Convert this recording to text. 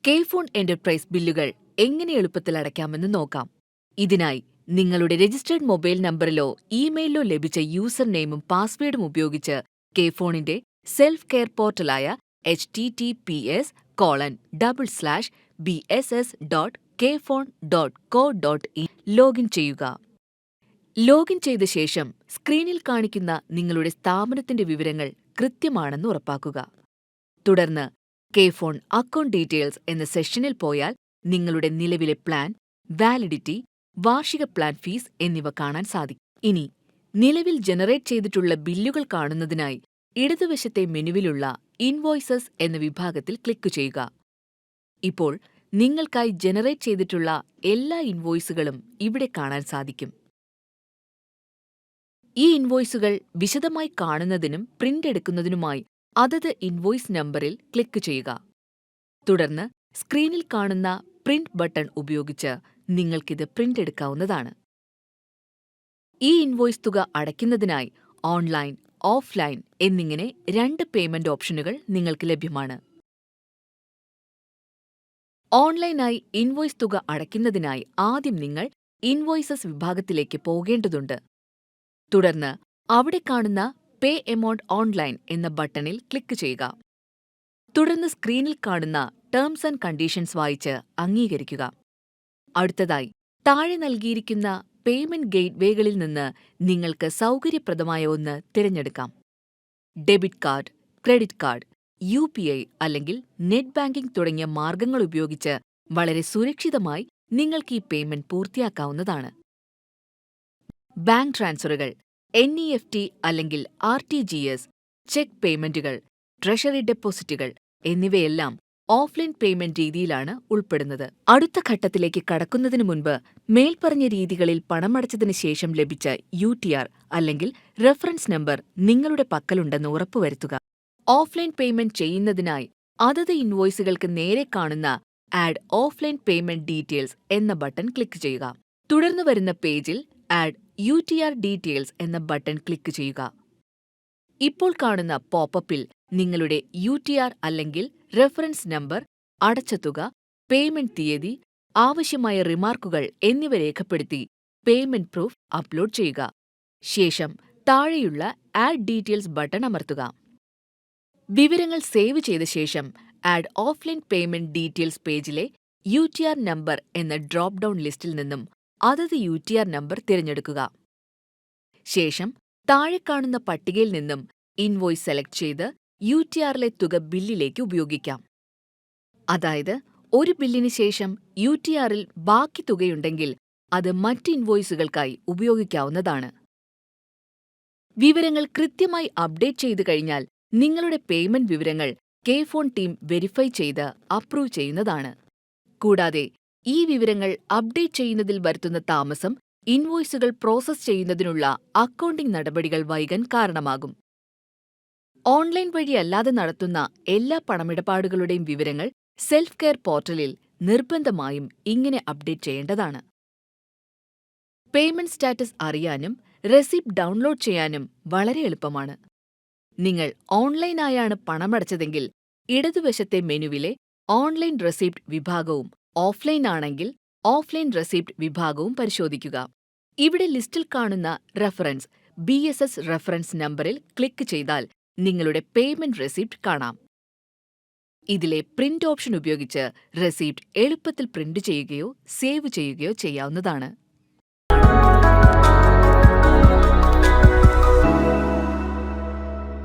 K-FON enterprise ബില്ലുകൾ എങ്ങനെ എളുപ്പത്തിൽ അടയ്ക്കാമെന്ന് നോക്കാം. ഇതിനായി നിങ്ങളുടെ രജിസ്റ്റേർഡ് മൊബൈൽ നമ്പറിലോ ഇമെയിലിലോ ലഭിച്ച യൂസർ നെയിമും പാസ്വേഡും ഉപയോഗിച്ച് കെ-ഫോണിന്റെ സെൽഫ് കെയർ പോർട്ടലായ https://bss.kphone.co.in ലോഗിൻ ചെയ്യുക. ലോഗിൻ ചെയ്ത ശേഷം സ്ക്രീനിൽ കാണിക്കുന്ന നിങ്ങളുടെ സ്ഥാപനത്തിന്റെ വിവരങ്ങൾ കൃത്യമാണെന്ന് ഉറപ്പാക്കുക. തുടർന്ന് കെ-ഫോൺ അക്കൗണ്ട് ഡീറ്റെയിൽസ് എന്ന സെക്ഷനിൽ പോയാൽ നിങ്ങളുടെ നിലവിലെ പ്ലാൻ, വാലിഡിറ്റി, വാർഷിക പ്ലാൻ ഫീസ് എന്നിവ കാണാൻ സാധിക്കും. ഇനി നിലവിൽ ജനറേറ്റ് ചെയ്തിട്ടുള്ള ബില്ലുകൾ കാണുന്നതിനായി ഇടതുവശത്തെ മെനുവിലുള്ള ഇൻവോയ്സസ് എന്ന വിഭാഗത്തിൽ ക്ലിക്ക് ചെയ്യുക. ഇപ്പോൾ നിങ്ങൾക്കായി ജനറേറ്റ് ചെയ്തിട്ടുള്ള എല്ലാ ഇൻവോയ്സുകളും ഇവിടെ കാണാൻ സാധിക്കും. ഈ ഇൻവോയ്സുകൾ വിശദമായി കാണുന്നതിനും പ്രിന്റ് എടുക്കുന്നതിനുമായി അതത് ഇൻവോയ്സ് നമ്പറിൽ ക്ലിക്ക് ചെയ്യുക. തുടർന്ന് സ്ക്രീനിൽ കാണുന്ന പ്രിന്റ് ബട്ടൺ ഉപയോഗിച്ച് നിങ്ങൾക്കിത് പ്രിന്റ് എടുക്കാവുന്നതാണ്. ഈ ഇൻവോയ്സ് തുക അടയ്ക്കുന്നതിനായി ഓൺലൈൻ, ഓഫ്ലൈൻ എന്നിങ്ങനെ 2 പേയ്മെന്റ് ഓപ്ഷനുകൾ നിങ്ങൾക്ക് ലഭ്യമാണ്. ഓൺലൈനായി ഇൻവോയ്സ് തുക അടയ്ക്കുന്നതിനായി ആദ്യം നിങ്ങൾ ഇൻവോയ്സസ് വിഭാഗത്തിലേക്ക് പോകേണ്ടതുണ്ട്. തുടർന്ന് അവിടെ കാണുന്ന പേ എമൗണ്ട് ഓൺലൈൻ എന്ന ബട്ടണിൽ ക്ലിക്ക് ചെയ്യുക. തുടർന്ന് സ്ക്രീനിൽ കാണുന്ന ടേംസ് ആൻഡ് കണ്ടീഷൻസ് വായിച്ച് അംഗീകരിക്കുക. അടുത്തതായി താഴെ നൽകിയിരിക്കുന്ന പേയ്മെന്റ് ഗേറ്റ്വേകളിൽ നിന്ന് നിങ്ങൾക്ക് സൗകര്യപ്രദമായ ഒന്ന് തിരഞ്ഞെടുക്കാം. Debit card, credit card, UPI അല്ലെങ്കിൽ നെറ്റ് ബാങ്കിംഗ് തുടങ്ങിയ മാർഗങ്ങൾ ഉപയോഗിച്ച് വളരെ സുരക്ഷിതമായി നിങ്ങൾക്ക് ഈ പേയ്മെന്റ് പൂർത്തിയാക്കാവുന്നതാണ്. ബാങ്ക് ട്രാൻസ്ഫറുകൾ, NEFT അല്ലെങ്കിൽ RTGS, ചെക്ക് പേയ്മെന്റുകൾ, ട്രഷറി ഡെപ്പോസിറ്റുകൾ എന്നിവയെല്ലാം ഓഫ്ലൈൻ പേയ്മെന്റ് രീതിയിലാണ് ഉൾപ്പെടുന്നത്. അടുത്ത ഘട്ടത്തിലേക്ക് കടക്കുന്നതിന് മുൻപ് മേൽപ്പറഞ്ഞ രീതികളിൽ പണമടച്ചതിന് ശേഷം ലഭിച്ച UTR അല്ലെങ്കിൽ റഫറൻസ് നമ്പർ നിങ്ങളുടെ പക്കലുണ്ടെന്ന് ഉറപ്പുവരുത്തുക. ഓഫ്ലൈൻ പേയ്മെന്റ് ചെയ്യുന്നതിനായി അതത് ഇൻവോയ്സുകൾക്ക് നേരെ കാണുന്ന ആഡ് ഓഫ്ലൈൻ പേയ്മെന്റ് ഡീറ്റെയിൽസ് എന്ന ബട്ടൺ ക്ലിക്ക് ചെയ്യുക. തുടർന്ന് വരുന്ന പേജിൽ ആഡ് UTR ഡീറ്റെയിൽസ് എന്ന ബട്ടൺ ക്ലിക്ക് ചെയ്യുക. ഇപ്പോൾ കാണുന്ന പോപ്പപ്പിൽ നിങ്ങളുടെ UTR അല്ലെങ്കിൽ റഫറൻസ് നമ്പർ, അടച്ച തുക, പേയ്മെന്റ് തീയതി, ആവശ്യമായ റിമാർക്കുകൾ എന്നിവ രേഖപ്പെടുത്തി പേയ്മെന്റ് പ്രൂഫ് അപ്ലോഡ് ചെയ്യുക. ശേഷം താഴെയുള്ള ആഡ് ഡീറ്റെയിൽസ് ബട്ടൺ അമർത്തുക. വിവരങ്ങൾ സേവ് ചെയ്ത ശേഷം ആഡ് ഓഫ്ലൈൻ പേയ്മെന്റ് ഡീറ്റെയിൽസ് പേജിലെ UTR നമ്പർ എന്ന ഡ്രോപ്പ് ഡൗൺ ലിസ്റ്റിൽ നിന്നും അതത് UTR നമ്പർ തിരഞ്ഞെടുക്കുക. ശേഷം താഴെ കാണുന്ന പട്ടികയിൽ നിന്നും ഇൻവോയ്സ് സെലക്ട് ചെയ്ത് UTRലെ തുക ബില്ലിലേക്ക് ഉപയോഗിക്കാം. അതായത് ഒരു ബില്ലിന് ശേഷം UTRൽ ബാക്കി തുകയുണ്ടെങ്കിൽ അത് മറ്റ് ഇൻവോയ്സുകൾക്കായി ഉപയോഗിക്കാവുന്നതാണ്. വിവരങ്ങൾ കൃത്യമായി അപ്ഡേറ്റ് ചെയ്തു കഴിഞ്ഞാൽ നിങ്ങളുടെ പേയ്മെന്റ് വിവരങ്ങൾ കെ-ഫോൺ ടീം വെരിഫൈ ചെയ്ത് അപ്രൂവ് ചെയ്യുന്നതാണ്. കൂടാതെ ഈ വിവരങ്ങൾ അപ്ഡേറ്റ് ചെയ്യുന്നതിൽ വരുത്തുന്ന താമസം ഇൻവോയ്സുകൾ പ്രോസസ് ചെയ്യുന്നതിനുള്ള അക്കൗണ്ടിംഗ് നടപടികൾ വൈകാൻ കാരണമാകും. ഓൺലൈൻ വഴിയല്ലാതെ നടത്തുന്ന എല്ലാ പണമിടപാടുകളുടെയും വിവരങ്ങൾ സെൽഫ് കെയർ പോർട്ടലിൽ നിർബന്ധമായും ഇങ്ങനെ അപ്ഡേറ്റ് ചെയ്യേണ്ടതാണ്. പേയ്മെന്റ് സ്റ്റാറ്റസ് അറിയാനും റെസിപ്റ്റ് ഡൗൺലോഡ് ചെയ്യാനും വളരെ എളുപ്പമാണ്. നിങ്ങൾ ഓൺലൈനായാണ് പണമടച്ചതെങ്കിൽ ഇടതുവശത്തെ മെനുവിലെ ഓൺലൈൻ റെസിപ്റ്റ് വിഭാഗവും ഓഫ്ലൈൻ ആണെങ്കിൽ ഓഫ്ലൈൻ റെസിപ്റ്റ് വിഭാഗവും പരിശോധിക്കുക. ഇവിടെ ലിസ്റ്റിൽ കാണുന്ന റഫറൻസ് BSS റഫറൻസ് നമ്പറിൽ ക്ലിക്ക് ചെയ്താൽ നിങ്ങളുടെ പേയ്മെന്റ് റെസിപ്റ്റ് കാണാം. ഇതിലെ പ്രിന്റ് ഓപ്ഷൻ ഉപയോഗിച്ച് റെസിപ്റ്റ് എളുപ്പത്തിൽ പ്രിന്റ് ചെയ്യുകയോ സേവ് ചെയ്യുകയോ ചെയ്യാവുന്നതാണ്.